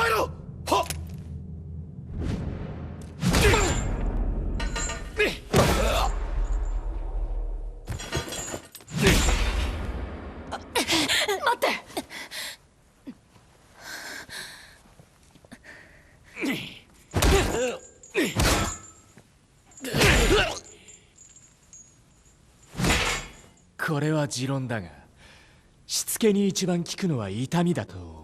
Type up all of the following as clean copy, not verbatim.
えろ。はっ。待って。これは持論だが、しつけに一番効くのは痛みだと思う。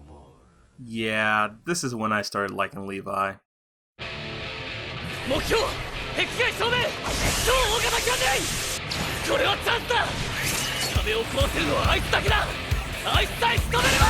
Yeah, this is when I started liking Levi. 目標壁外正面超大型キャンディー。これはチャンスだ。壁を壊せるのはあいつだけだ。あいつさえ仕留めれば。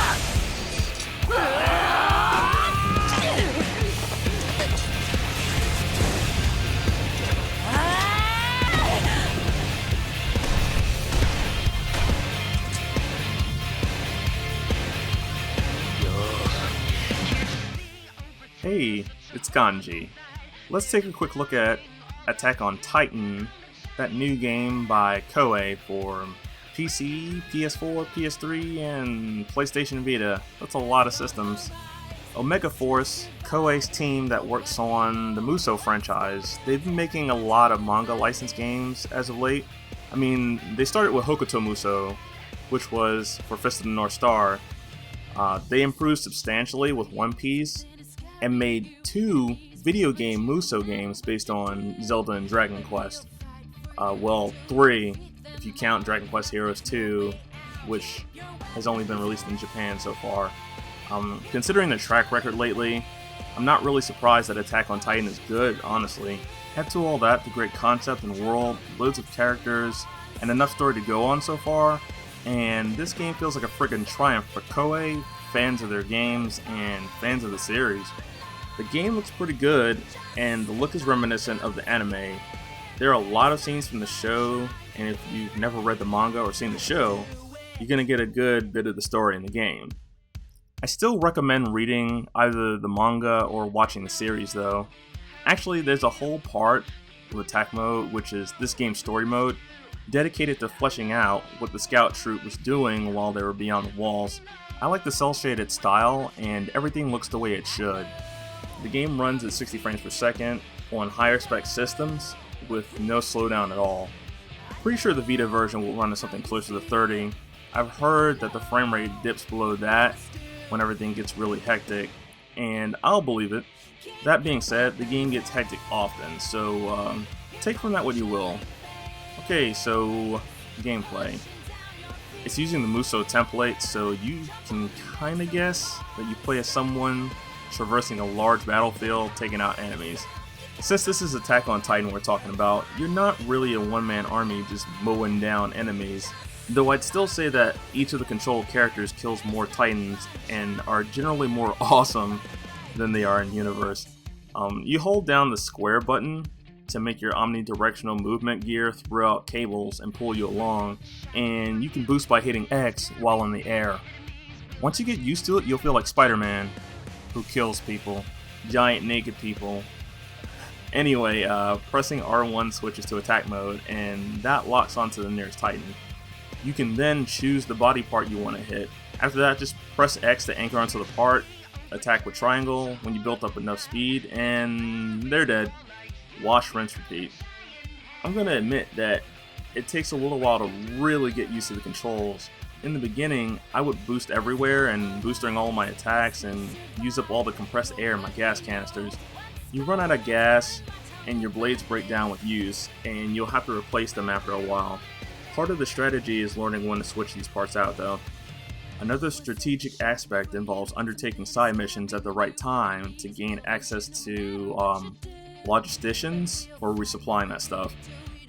Hey, it's Ganji. Let's take a quick look at Attack on Titan, that new game by Koei for PC, PS4, PS3, and PlayStation Vita. That's a lot of systems. Omega Force, Koei's team that works on the Musou franchise, they've been making a lot of manga licensed games as of late. I mean, they started with Hokuto Musou, which was for Fist of the North Star. They improved substantially with One Piece, and made 2 video game Musou games based on Zelda and Dragon Quest. Well, 3 if you count Dragon Quest Heroes 2, which has only been released in Japan so far. Considering the track record lately, I'm not really surprised that Attack on Titan is good, honestly. Add to all that the great concept and world, loads of characters, and enough story to go on so far, and this game feels like a friggin' triumph for Koei, fans of their games, and fans of the series. The game looks pretty good, and the look is reminiscent of the anime. There are a lot of scenes from the show, and if you've never read the manga or seen the show, you're going to get a good bit of the story in the game. I still recommend reading either the manga or watching the series though. Actually, there's a whole part of Attack Mode, which is this game's story mode, dedicated to fleshing out what the scout troop was doing while they were beyond the walls. I like the cel-shaded style, and everything looks the way it should. The game runs at 60 frames per second on higher spec systems with no slowdown at all. Pretty sure the Vita version will run at something closer to 30. I've heard that the frame rate dips below that when everything gets really hectic, and I'll believe it. That being said, the game gets hectic often, so take from that what you will. Okay, so gameplay. It's using the Musou template, so you can kinda guess that you play as someone traversing a large battlefield, taking out enemies. Since this is Attack on Titan we're talking about, you're not really a one-man army just mowing down enemies, though I'd still say that each of the controlled characters kills more Titans and are generally more awesome than they are in universe. You hold down the square button to make your omnidirectional movement gear throw out cables and pull you along, and you can boost by hitting X while in the air. Once you get used to it, you'll feel like Spider-Man, who kills people, giant naked people. Anyway, pressing R1 switches to attack mode, and that locks onto the nearest Titan. You can then choose the body part you want to hit. After that, just press X to anchor onto the part, attack with triangle when you built up enough speed, and they're dead. Wash, rinse, repeat. I'm gonna admit that it takes a little while to really get used to the controls. In the beginning, I would boost everywhere and boost during all of my attacks and use up all the compressed air in my gas canisters. You run out of gas and your blades break down with use, and you'll have to replace them after a while. Part of the strategy is learning when to switch these parts out though. Another strategic aspect involves undertaking side missions at the right time to gain access to logisticians for resupplying that stuff.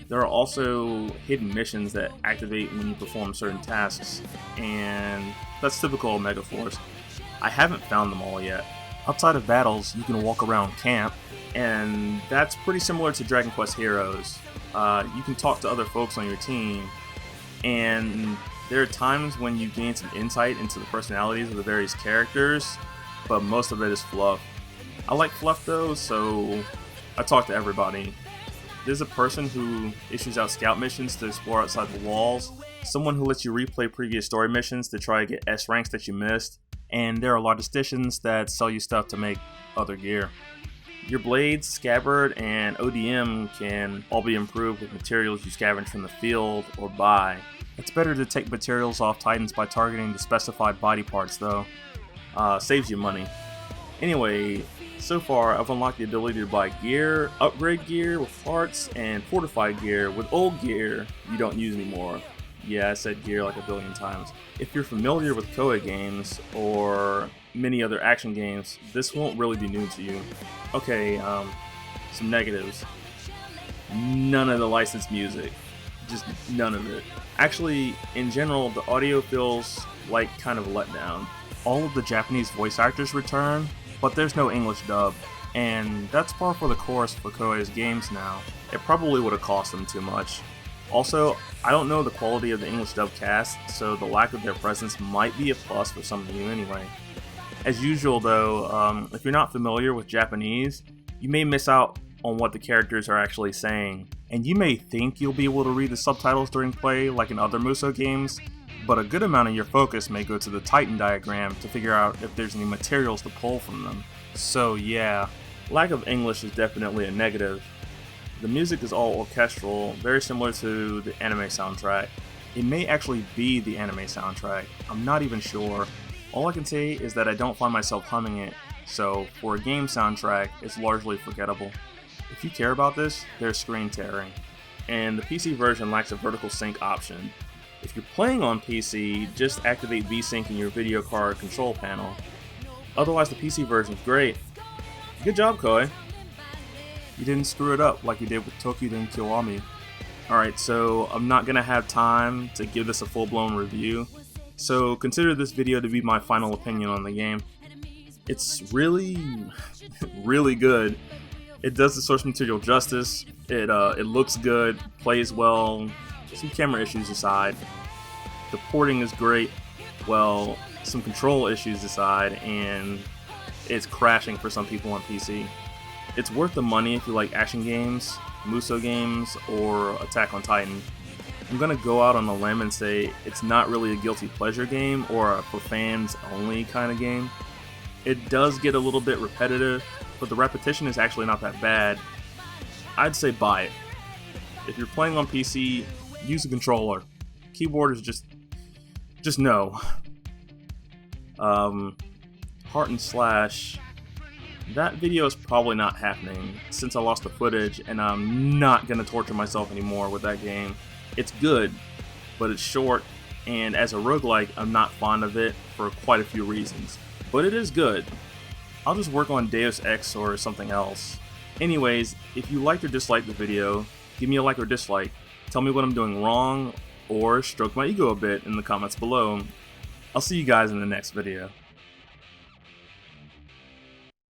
There are also hidden missions that activate when you perform certain tasks, and that's typical of Megaforce. I haven't found them all yet. Outside of battles, you can walk around camp, and that's pretty similar to Dragon Quest Heroes. You can talk to other folks on your team, and there are times when you gain some insight into the personalities of the various characters, but most of it is fluff. I like fluff though, so I talk to everybody. There's a person who issues out scout missions to explore outside the walls, someone who lets you replay previous story missions to try to get S ranks that you missed, and there are logisticians that sell you stuff to make other gear. Your blades, scabbard, and ODM can all be improved with materials you scavenge from the field or buy. It's better to take materials off Titans by targeting the specified body parts though. Saves you money. Anyway, so far I've unlocked the ability to buy gear, upgrade gear with parts, and fortify gear with old gear you don't use anymore. Yeah, I said gear like a billion times. If you're familiar with Koei games or many other action games, this won't really be new to you. Okay, some negatives. None of the licensed music. Just none of it. Actually, in general, the audio feels like kind of a letdown. All of the Japanese voice actors return, but there's no English dub, and that's par for the course for Koei's games now. It probably would have cost them too much. Also, I don't know the quality of the English dub cast, so the lack of their presence might be a plus for some of you anyway. As usual though, if you're not familiar with Japanese, you may miss out on what the characters are actually saying, and you may think you'll be able to read the subtitles during play like in other Musou games, but a good amount of your focus may go to the Titan diagram to figure out if there's any materials to pull from them. So yeah, lack of English is definitely a negative. The music is all orchestral, very similar to the anime soundtrack. It may actually be the anime soundtrack, I'm not even sure. All I can say is that I don't find myself humming it, so for a game soundtrack, it's largely forgettable. If you care about this, there's screen tearing, and the PC version lacks a vertical sync option. If you're playing on PC, just activate VSync in your video card control panel. Otherwise, the PC version's great. Good job, Koei. You didn't screw it up like you did with Tokiden Kiwami. Alright, so I'm not gonna have time to give this a full-blown review, so consider this video to be my final opinion on the game. It's really, really good. It does the source material justice, it looks good, plays well, some camera issues aside. The porting is great, well, some control issues aside, and it's crashing for some people on PC. It's worth the money if you like action games, Musou games, or Attack on Titan. I'm gonna go out on a limb and say it's not really a guilty pleasure game or a for fans only kind of game. It does get a little bit repetitive, but the repetition is actually not that bad. I'd say buy it. If you're playing on PC, use a controller. Keyboard is just no. Heart and Slash. That video is probably not happening since I lost the footage, and I'm not going to torture myself anymore with that game. It's good, but it's short, and as a roguelike, I'm not fond of it for quite a few reasons. But it is good. I'll just work on Deus Ex or something else. Anyways, if you liked or disliked the video, give me a like or dislike. Tell me what I'm doing wrong, or stroke my ego a bit in the comments below. I'll see you guys in the next video.